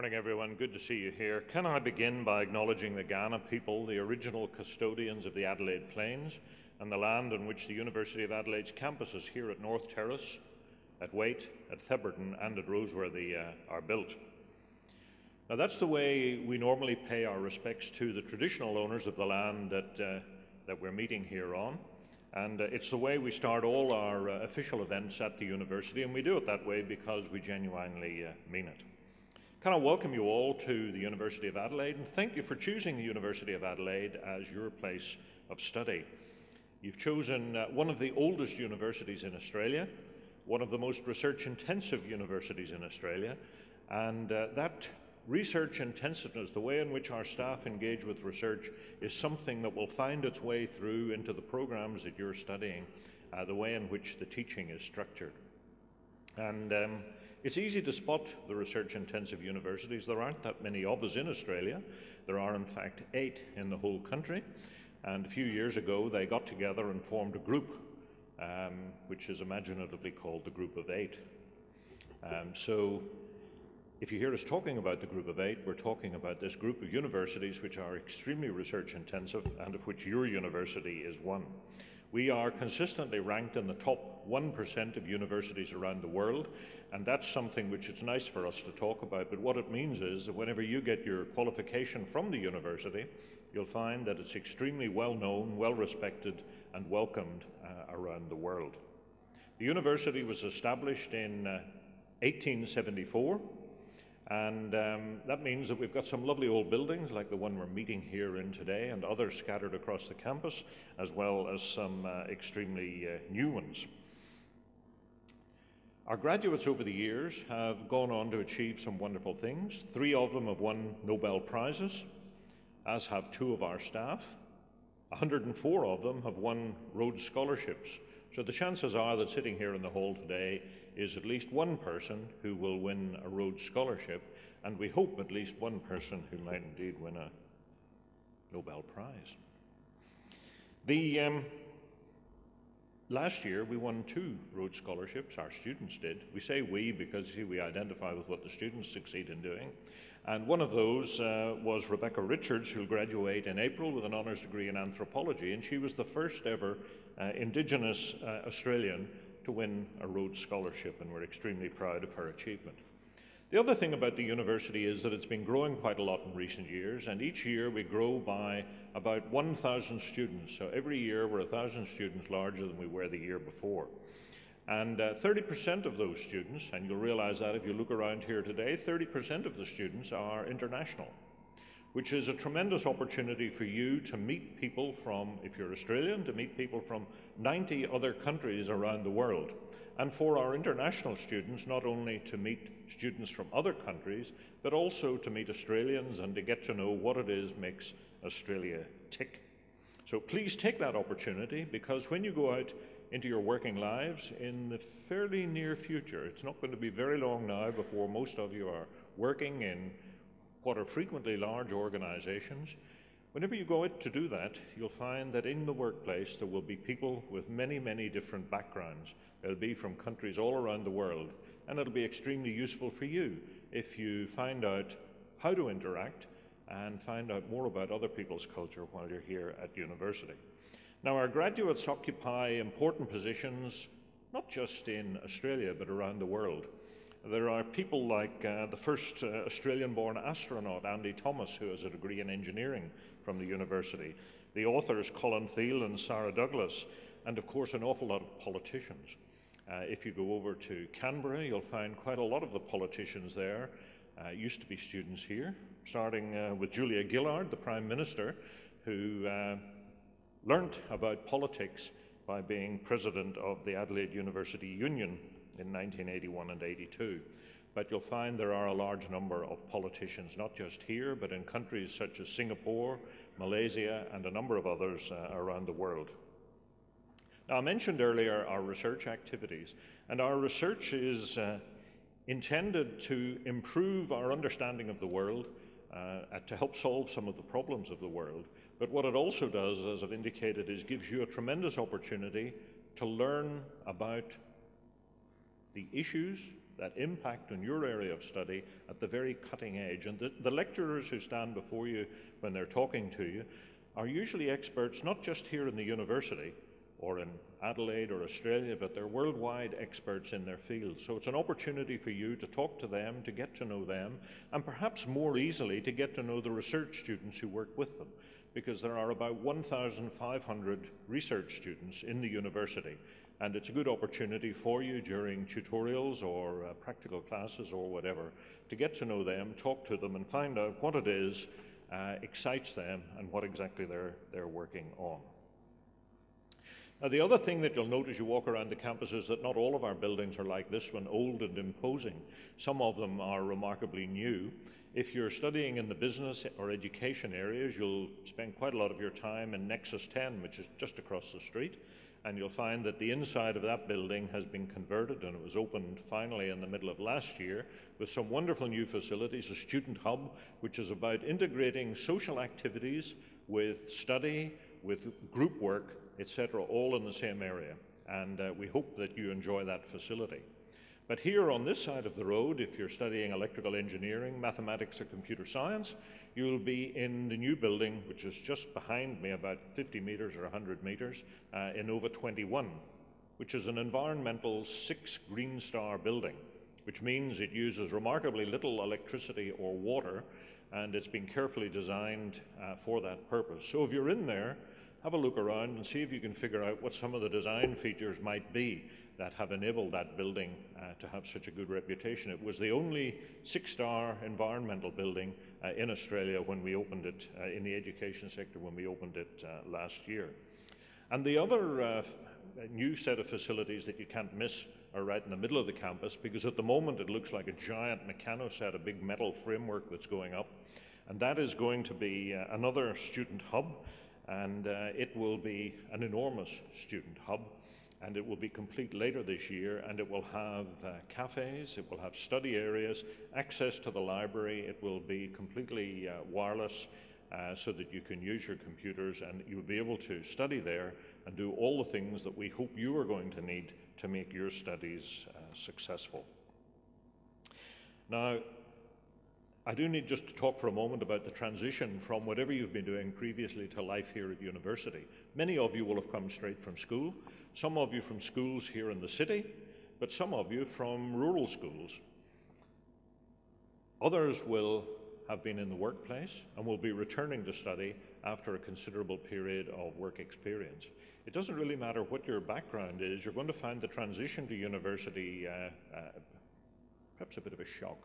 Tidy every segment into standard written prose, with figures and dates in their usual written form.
Morning, everyone. Good to see you here. Can I begin by acknowledging the Kaurna people, the original custodians of the Adelaide Plains, and the land on which the University of Adelaide's campuses here at North Terrace, at Waite, at Theberton, and at Roseworthy are built. Now, that's the way we normally pay our respects to the traditional owners of the land that we're meeting here on. And it's the way we start all our official events at the university, and we do it that way because we genuinely mean it. Can I welcome you all to the University of Adelaide, and thank you for choosing the University of Adelaide as your place of study. You've chosen one of the oldest universities in Australia, one of the most research-intensive universities in Australia, and that research intensiveness, the way in which our staff engage with research, is something that will find its way through into the programs that you're studying, the way in which the teaching is structured. And it's easy to spot the research-intensive universities. There aren't that many of us in Australia. There are, in fact, 8 in the whole country. And a few years ago, they got together and formed a group, which is imaginatively called the Group of 8. So if you hear us talking about the Group of 8, we're talking about this group of universities which are extremely research-intensive, and of which your university is one. We are consistently ranked in the top 1% of universities around the world, and that's something which it's nice for us to talk about. But what it means is that whenever you get your qualification from the university, you'll find that it's extremely well known, well respected, and welcomed around the world. The university was established in 1874. And that means that we've got some lovely old buildings like the one we're meeting here in today, and others scattered across the campus, as well as some extremely new ones. Our graduates over the years have gone on to achieve some wonderful things. 3 of them have won Nobel Prizes, as have 2 of our staff. 104 of them have won Rhodes Scholarships. So the chances are that sitting here in the hall today is at least one person who will win a Rhodes Scholarship, and we hope at least one person who might indeed win a Nobel Prize. Last year we won 2 Rhodes Scholarships, our students did. We say we because we identify with what the students succeed in doing. And one of those was Rebecca Richards, who'll graduate in April with an honours degree in anthropology, and she was the first ever Indigenous Australian to win a Rhodes Scholarship, and we're extremely proud of her achievement. The other thing about the university is that it's been growing quite a lot in recent years, and each year we grow by about 1,000 students. So every year we're 1,000 students larger than we were the year before. And 30% of those students, and you'll realize that if you look around here today, 30% of the students are international, which is a tremendous opportunity for you to meet people from, if you're Australian, to meet people from 90 other countries around the world. And for our international students, not only to meet students from other countries, but also to meet Australians and to get to know what it is makes Australia tick. So please take that opportunity, because when you go out into your working lives in the fairly near future, it's not going to be very long now before most of you are working in what are frequently large organizations. Whenever you go out to do that, you'll find that in the workplace there will be people with many, many different backgrounds. They'll be from countries all around the world, and it'll be extremely useful for you if you find out how to interact and find out more about other people's culture while you're here at university. Now, our graduates occupy important positions, not just in Australia, but around the world. There are people like the first Australian-born astronaut, Andy Thomas, who has a degree in engineering from the university. The authors, Colin Thiel and Sarah Douglas, and of course an awful lot of politicians. If you go over to Canberra, you'll find quite a lot of the politicians there used to be students here, starting with Julia Gillard, the Prime Minister, who learnt about politics by being president of the Adelaide University Union in 1981 and 82. But you'll find there are a large number of politicians, not just here, but in countries such as Singapore, Malaysia, and a number of others around the world. Now, I mentioned earlier our research activities, and our research is intended to improve our understanding of the world, to help solve some of the problems of the world. But what it also does, as I've indicated, is gives you a tremendous opportunity to learn about the issues that impact on your area of study at the very cutting edge. And the lecturers who stand before you when they're talking to you are usually experts not just here in the university or in Adelaide or Australia, but they're worldwide experts in their field. So it's an opportunity for you to talk to them, to get to know them, and perhaps more easily to get to know the research students who work with them, because there are about 1,500 research students in the university, and it's a good opportunity for you during tutorials or practical classes or whatever to get to know them, talk to them, and find out what it is excites them and what exactly they're working on. Now, the other thing that you'll note as you walk around the campus is that not all of our buildings are like this one, old and imposing. Some of them are remarkably new. If you're studying in the business or education areas, you'll spend quite a lot of your time in Nexus 10, which is just across the street, and you'll find that the inside of that building has been converted, and it was opened finally in the middle of last year with some wonderful new facilities, a student hub, which is about integrating social activities with study, with group work, etc., all in the same area. And we hope that you enjoy that facility. But here on this side of the road, if you're studying electrical engineering, mathematics, or computer science, you'll be in the new building, which is just behind me, about 50 meters or 100 meters, in Nova 21, which is an environmental 6 Green Star building, which means it uses remarkably little electricity or water, and it's been carefully designed for that purpose. So if you're in there, have a look around and see if you can figure out what some of the design features might be that have enabled that building to have such a good reputation. It was the only 6-star environmental building in Australia when we opened it, in the education sector when we opened it last year. And the other new set of facilities that you can't miss are right in the middle of the campus, because at the moment it looks like a giant mechano set, a big metal framework that's going up. And that is going to be another student hub. And it will be an enormous student hub, and it will be complete later this year, and it will have cafes, it will have study areas, access to the library, it will be completely wireless so that you can use your computers, and you'll be able to study there and do all the things that we hope you are going to need to make your studies successful. Now, I do need just to talk for a moment about the transition from whatever you've been doing previously to life here at university. Many of you will have come straight from school, some of you from schools here in the city, but some of you from rural schools. Others will have been in the workplace and will be returning to study after a considerable period of work experience. It doesn't really matter what your background is, you're going to find the transition to university perhaps a bit of a shock.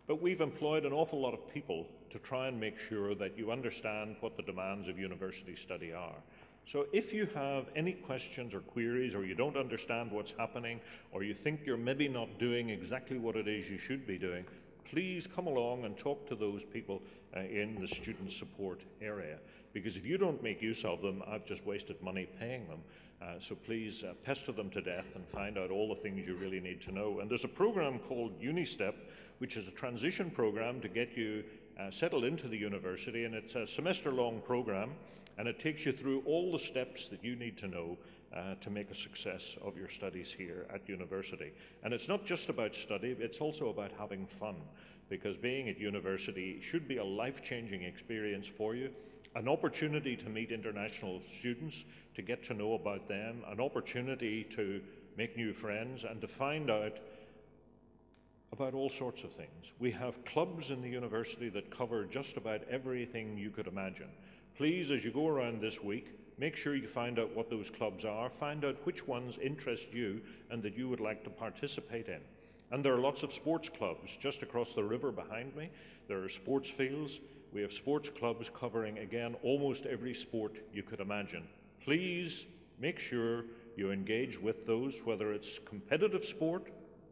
But we've employed an awful lot of people to try and make sure that you understand what the demands of university study are. So if you have any questions or queries, or you don't understand what's happening, or you think you're maybe not doing exactly what it is you should be doing, please come along and talk to those people in the student support area. Because if you don't make use of them, I've just wasted money paying them. So please pester them to death and find out all the things you really need to know. And there's a program called UniStep, which is a transition program to get you settled into the university, and it's a semester-long program, and it takes you through all the steps that you need to know to make a success of your studies here at university. And it's not just about study, it's also about having fun, because being at university should be a life-changing experience for you, an opportunity to meet international students, to get to know about them, an opportunity to make new friends, and to find out about all sorts of things. We have clubs in the university that cover just about everything you could imagine. Please, as you go around this week, make sure you find out what those clubs are, find out which ones interest you and that you would like to participate in. And there are lots of sports clubs just across the river behind me. There are sports fields. We have sports clubs covering, again, almost every sport you could imagine. Please make sure you engage with those, whether it's competitive sport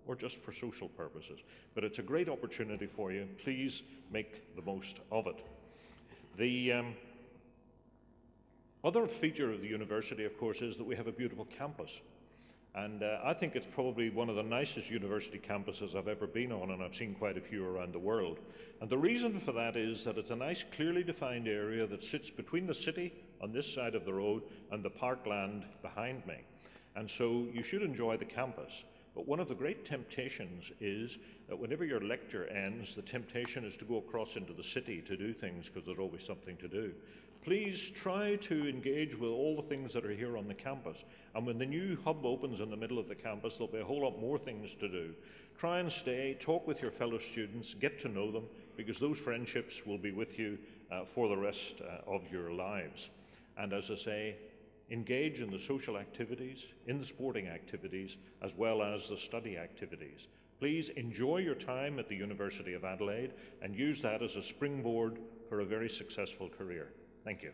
or just for social purposes. But it's a great opportunity for you. Please make the most of it. The other feature of the university, of course, is that we have a beautiful campus. And I think it's probably one of the nicest university campuses I've ever been on, and I've seen quite a few around the world. And the reason for that is that it's a nice, clearly defined area that sits between the city on this side of the road and the parkland behind me. And so you should enjoy the campus. But one of the great temptations is that whenever your lecture ends, the temptation is to go across into the city to do things because there's always something to do. Please try to engage with all the things that are here on the campus. And when the new hub opens in the middle of the campus, there'll be a whole lot more things to do. Try and stay, talk with your fellow students, get to know them, because those friendships will be with you for the rest of your lives. And as I say, engage in the social activities, in the sporting activities, as well as the study activities. Please enjoy your time at the University of Adelaide and use that as a springboard for a very successful career. Thank you.